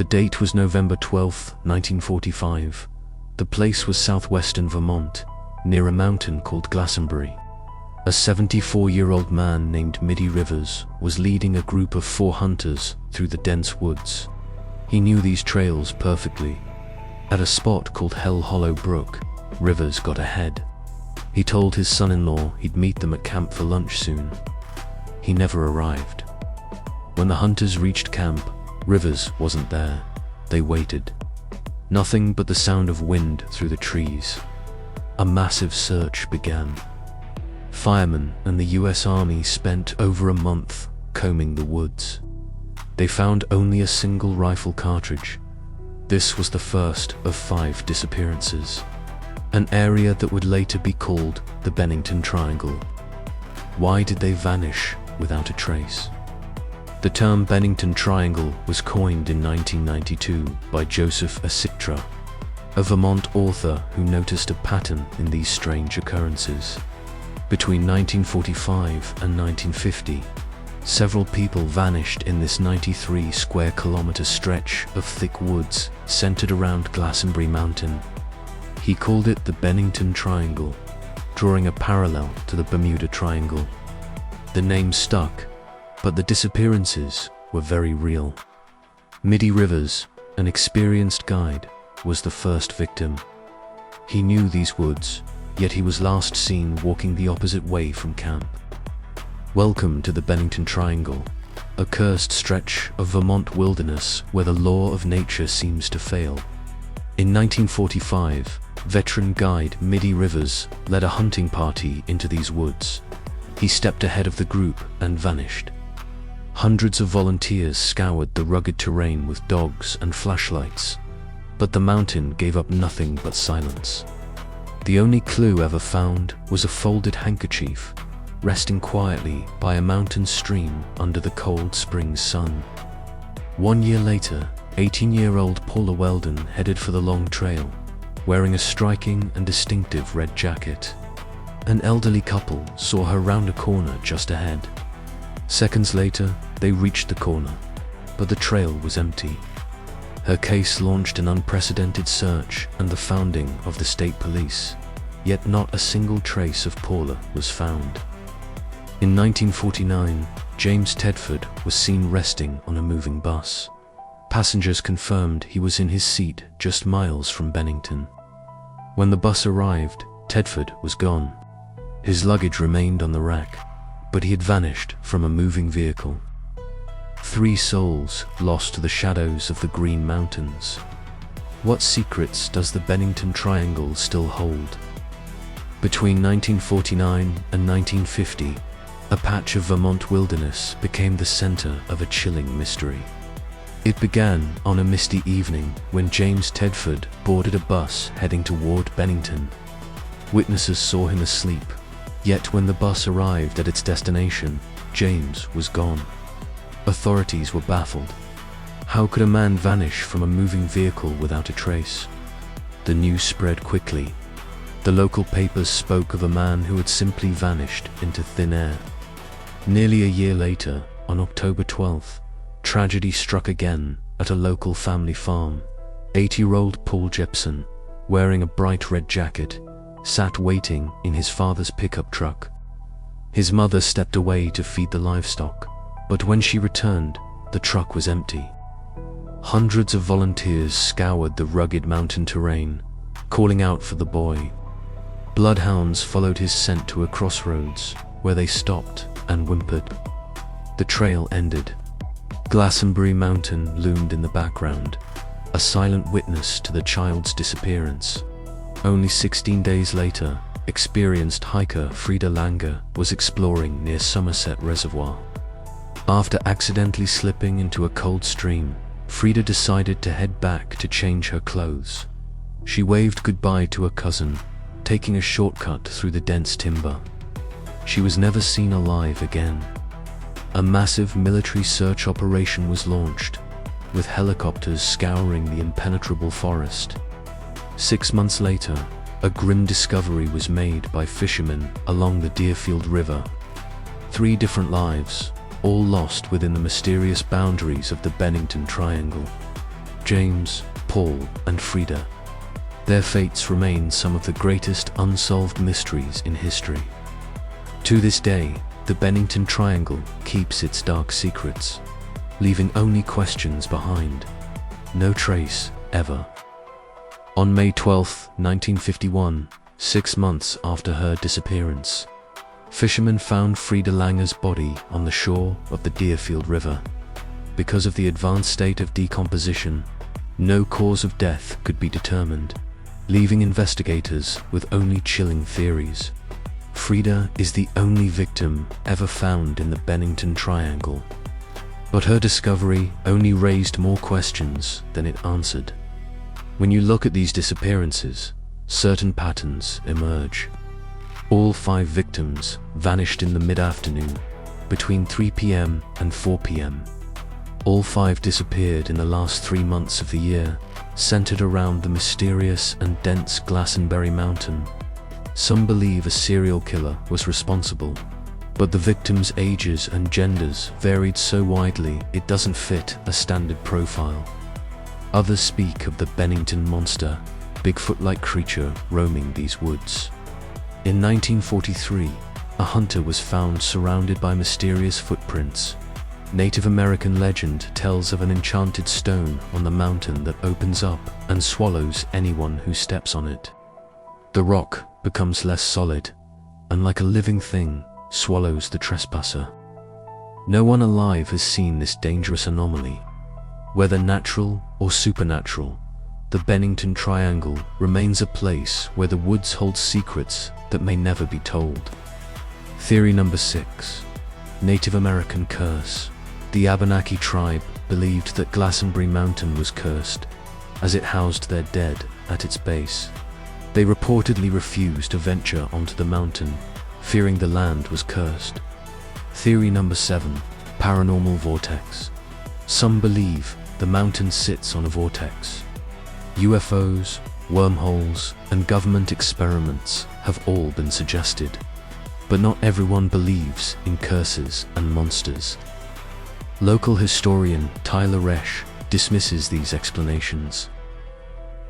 The date was November 12, 1945. The place was southwestern Vermont, near a mountain called Glastenbury. A 74-year-old man named Middie Rivers was leading a group of 4 hunters through the dense woods. He knew these trails perfectly. At a spot called Hell Hollow Brook, Rivers got ahead. He told his son-in-law he'd meet them at camp for lunch soon. He never arrived. When the hunters reached camp, Rivers wasn't there. They waited. Nothing but the sound of wind through the trees. A massive search began. Firemen and the US Army spent over a month combing the woods. They found only a single rifle cartridge. This was the first of 5 disappearances. An area that would later be called the Bennington Triangle. Why did they vanish without a trace? The term Bennington Triangle was coined in 1992 by Joseph Asitra, a Vermont author who noticed a pattern in these strange occurrences. Between 1945 and 1950, several people vanished in this 93 square kilometer stretch of thick woods centered around Glastenbury Mountain. He called it the Bennington Triangle, drawing a parallel to the Bermuda Triangle. The name stuck, but the disappearances were very real. Middie Rivers, an experienced guide, was the first victim. He knew these woods, yet he was last seen walking the opposite way from camp. Welcome to the Bennington Triangle, a cursed stretch of Vermont wilderness where the law of nature seems to fail. In 1945, veteran guide Middie Rivers led a hunting party into these woods. He stepped ahead of the group and vanished. Hundreds of volunteers scoured the rugged terrain with dogs and flashlights, but the mountain gave up nothing but silence. The only clue ever found was a folded handkerchief, resting quietly by a mountain stream under the cold spring sun. 1 year later, 18-year-old Paula Welden headed for the long trail, wearing a striking and distinctive red jacket. An elderly couple saw her round a corner just ahead. Seconds later, they reached the corner, but the trail was empty. Her case launched an unprecedented search and the founding of the state police, yet not a single trace of Paula was found. In 1949, James Tedford was seen resting on a moving bus. Passengers confirmed he was in his seat just miles from Bennington. When the bus arrived, Tedford was gone. His luggage remained on the rack, but he had vanished from a moving vehicle. 3 souls lost to the shadows of the Green Mountains. What secrets does the Bennington Triangle still hold? Between 1949 and 1950, a patch of Vermont wilderness became the center of a chilling mystery. It began on a misty evening when James Tedford boarded a bus heading toward Bennington. Witnesses saw him asleep, yet when the bus arrived at its destination, James was gone. Authorities were baffled. How could a man vanish from a moving vehicle without a trace? The news spread quickly. The local papers spoke of a man who had simply vanished into thin air. Nearly a year later, on October 12th, tragedy struck again at a local family farm. 8-year-old Paul Jepson, wearing a bright red jacket, sat waiting in his father's pickup truck. His mother stepped away to feed the livestock, but when she returned, the truck was empty. Hundreds of volunteers scoured the rugged mountain terrain, calling out for the boy. Bloodhounds followed his scent to a crossroads, where they stopped and whimpered. The trail ended. Glastenbury Mountain loomed in the background, a silent witness to the child's disappearance. Only 16 days later, experienced hiker Frieda Langer was exploring near Somerset Reservoir. After accidentally slipping into a cold stream, Frieda decided to head back to change her clothes. She waved goodbye to a cousin, taking a shortcut through the dense timber. She was never seen alive again. A massive military search operation was launched, with helicopters scouring the impenetrable forest. 6 months later, a grim discovery was made by fishermen along the Deerfield River. 3 different lives, all lost within the mysterious boundaries of the Bennington Triangle. James, Paul, and Frieda. Their fates remain some of the greatest unsolved mysteries in history. To this day, the Bennington Triangle keeps its dark secrets, leaving only questions behind. No trace, ever. On May 12, 1951, 6 months after her disappearance, fishermen found Frieda Langer's body on the shore of the Deerfield River. Because of the advanced state of decomposition, no cause of death could be determined, leaving investigators with only chilling theories. Frieda is the only victim ever found in the Bennington Triangle. But her discovery only raised more questions than it answered. When you look at these disappearances, certain patterns emerge. All 5 victims vanished in the mid-afternoon, between 3 p.m. and 4 p.m. All 5 disappeared in the last 3 months of the year, centered around the mysterious and dense Glastenbury Mountain. Some believe a serial killer was responsible, but the victims' ages and genders varied so widely it doesn't fit a standard profile. Others speak of the Bennington Monster, Bigfoot-like creature roaming these woods. In 1943, a hunter was found surrounded by mysterious footprints. Native American legend tells of an enchanted stone on the mountain that opens up and swallows anyone who steps on it. The rock becomes less solid, and like a living thing, swallows the trespasser. No one alive has seen this dangerous anomaly. Whether natural or supernatural, the Bennington Triangle remains a place where the woods hold secrets that may never be told. Theory number 6. Native American curse. The Abenaki tribe believed that Glastenbury Mountain was cursed, as it housed their dead at its base. They reportedly refused to venture onto the mountain, fearing the land was cursed. Theory number 7. Paranormal vortex. Some believe the mountain sits on a vortex. UFOs, wormholes, and government experiments have all been suggested, but not everyone believes in curses and monsters. Local historian Tyler Resch dismisses these explanations.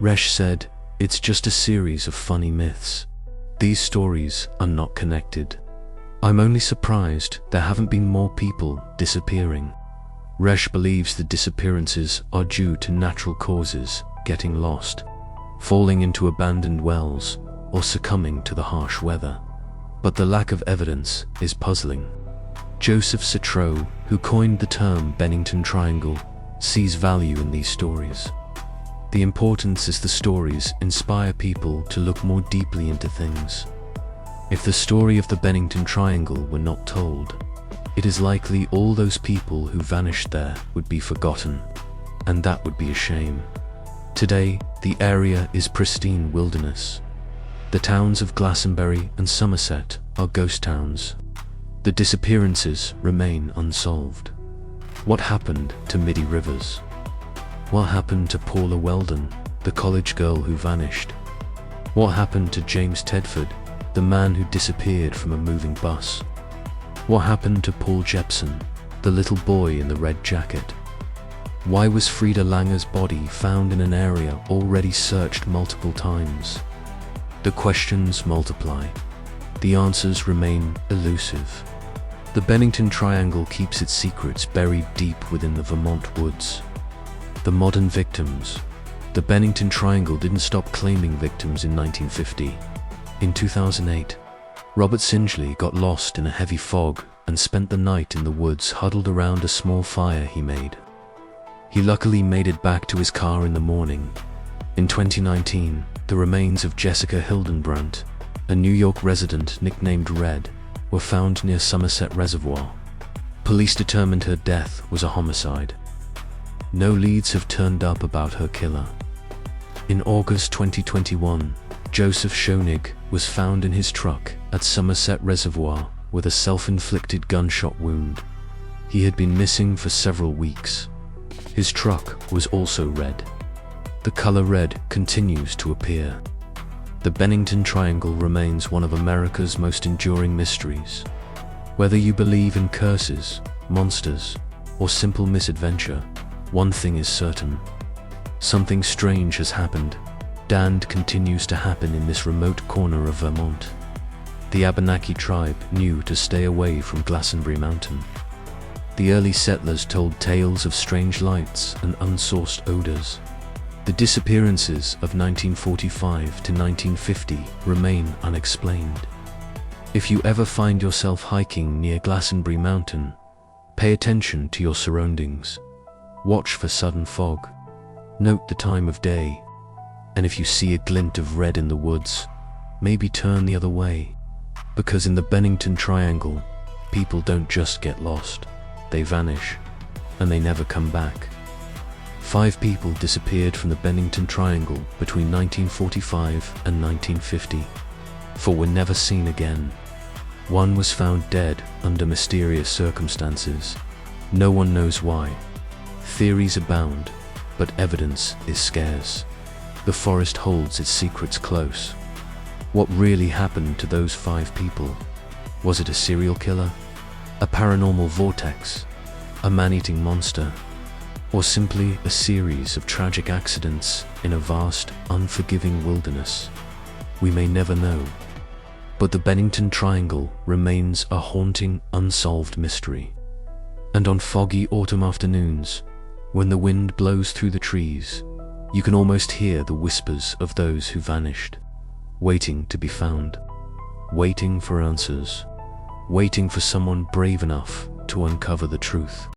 Resch said, "It's just a series of funny myths. These stories are not connected. I'm only surprised there haven't been more people disappearing." Resch believes the disappearances are due to natural causes, getting lost, falling into abandoned wells, or succumbing to the harsh weather. But the lack of evidence is puzzling. Joseph Citro, who coined the term Bennington Triangle, sees value in these stories. The importance is the stories inspire people to look more deeply into things. If the story of the Bennington Triangle were not told, it is likely all those people who vanished there would be forgotten, and that would be a shame. Today, the area is pristine wilderness. The towns of Glastenbury and Somerset are ghost towns. The disappearances remain unsolved. What happened to Middie Rivers? What happened to Paula Welden, the college girl who vanished? What happened to James Tedford, the man who disappeared from a moving bus? What happened to Paul Jepson, the little boy in the red jacket? Why was Frieda Langer's body found in an area already searched multiple times? The questions multiply. The answers remain elusive. The Bennington Triangle keeps its secrets buried deep within the Vermont woods. The modern victims. The Bennington Triangle didn't stop claiming victims in 1950. In 2008, Robert Singley got lost in a heavy fog and spent the night in the woods huddled around a small fire he made. He luckily made it back to his car in the morning. In 2019, the remains of Jessica Hildenbrandt, a New York resident nicknamed Red, were found near Somerset Reservoir. Police determined her death was a homicide. No leads have turned up about her killer. In August 2021, Joseph Schoenig was found in his truck at Somerset Reservoir with a self-inflicted gunshot wound. He had been missing for several weeks. His truck was also red. The color red continues to appear. The Bennington Triangle remains one of America's most enduring mysteries. Whether you believe in curses, monsters, or simple misadventure, one thing is certain. Something strange has happened, and continues to happen in this remote corner of Vermont. The Abenaki tribe knew to stay away from Glastenbury Mountain. The early settlers told tales of strange lights and unsourced odors. The disappearances of 1945 to 1950 remain unexplained. If you ever find yourself hiking near Glastenbury Mountain, pay attention to your surroundings. Watch for sudden fog. Note the time of day. And if you see a glint of red in the woods, maybe turn the other way. Because in the Bennington Triangle, people don't just get lost, they vanish, and they never come back. 5 people disappeared from the Bennington Triangle between 1945 and 1950, 4 were never seen again. 1 was found dead under mysterious circumstances. No one knows why. Theories abound, but evidence is scarce. The forest holds its secrets close. What really happened to those 5 people? Was it a serial killer? A paranormal vortex? A man-eating monster? Or simply a series of tragic accidents in a vast, unforgiving wilderness? We may never know. But the Bennington Triangle remains a haunting, unsolved mystery. And on foggy autumn afternoons, when the wind blows through the trees, you can almost hear the whispers of those who vanished, waiting to be found, waiting for answers, waiting for someone brave enough to uncover the truth.